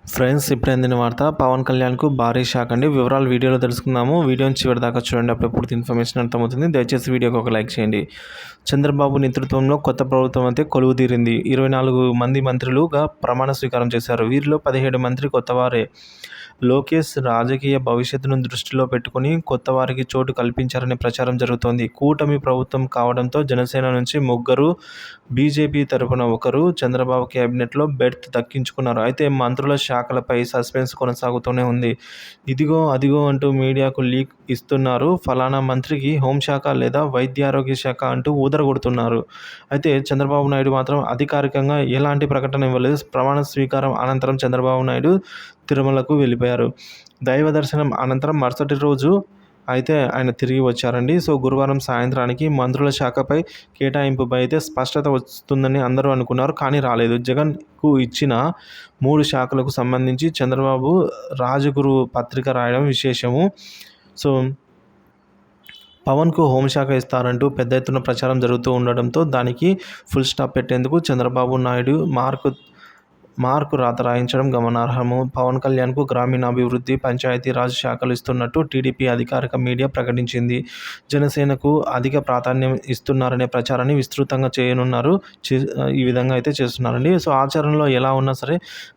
Friends, ఇప్పుడు అందిన వార్త పవన్ కళ్యాణ్కు భారీ షాక్ అండి. వివరాలు వీడియోలో తెలుసుకుందాము. వీడియోని చివరి దాకా చూడండి, అప్పుడే పూర్తి ఇన్ఫర్మేషన్ అర్థమవుతుంది. దయచేసి వీడియోకి ఒక లైక్ చేయండి. చంద్రబాబు నేతృత్వంలో కొత్త ప్రభుత్వం అయితే కొలువుదీరింది. 24 మంది మంత్రులుగా ప్రమాణ స్వీకారం చేశారు. వీరిలో 17 మంత్రి కొత్తవారే. లోకేష్ రాజకీయ భవిష్యత్తును దృష్టిలో పెట్టుకుని కొత్త వారికి చోటు కల్పించారనే ప్రచారం జరుగుతోంది. కూటమి ప్రభుత్వం కావడంతో జనసేన నుంచి ముగ్గురు, బీజేపీ తరపున ఒకరు చంద్రబాబు కేబినెట్లో బెర్త్ దక్కించుకున్నారు. అయితే మంత్రుల శాఖలపై సస్పెన్స్ కొనసాగుతూనే ఉంది. ఇదిగో అదిగో అంటూ మీడియాకు లీక్ ఇస్తున్నారు. ఫలానా మంత్రికి హోంశాఖ లేదా వైద్యారోగ్య శాఖ అంటూ ఊదరగొడుతున్నారు. అయితే చంద్రబాబు నాయుడు మాత్రం అధికారికంగా ఎలాంటి ప్రకటన ఇవ్వలేదు. ప్రమాణ స్వీకారం అనంతరం చంద్రబాబు నాయుడు తిరుమలకు వెళ్ళిపోయారు. దైవ దర్శనం అనంతరం మరుసటి రోజు అయితే ఆయన తిరిగి వచ్చారండి. సో గురువారం సాయంత్రానికి మంత్రుల శాఖపై కేటాయింపుపై అయితే స్పష్టత వస్తుందని అందరూ అనుకున్నారు, కానీ రాలేదు. జగన్కు ఇచ్చిన 3 శాఖలకు సంబంధించి చంద్రబాబు రాజగురు పత్రిక రాయడం విశేషము. సో పవన్కు హోంశాఖ ఇస్తారంటూ పెద్ద ఎత్తున ప్రచారం జరుగుతూ ఉండడంతో దానికి ఫుల్ స్టాప్ పెట్టేందుకు చంద్రబాబు నాయుడు మార్కు రాత రాయించడం గమనార్హము. పవన్ కళ్యాణ్కు గ్రామీణాభివృద్ధి, పంచాయతీరాజ్ శాఖలు ఇస్తున్నట్టు టీడీపీ అధికారిక మీడియా ప్రకటించింది. జనసేనకు అధిక ప్రాధాన్యం ఇస్తున్నారనే ప్రచారాన్ని విస్తృతంగా చేయనున్నారు. ఈ విధంగా అయితే చేస్తున్నారండి. సో ఆచరణలో ఎలా ఉన్నా సరే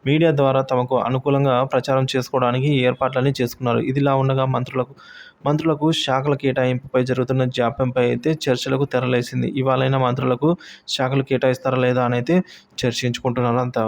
మీడియా ద్వారా తమకు అనుకూలంగా ప్రచారం చేసుకోవడానికి ఏర్పాట్లన్నీ చేసుకున్నారు. ఇదిలా ఉండగా మంత్రులకు శాఖల కేటాయింపుపై జరుగుతున్న జాప్యంపై అయితే చర్చలకు తెరలేసింది. ఇవాళైనా మంత్రులకు శాఖలు కేటాయిస్తారా లేదా అని అయితే చర్చించుకుంటున్నారు అంతా.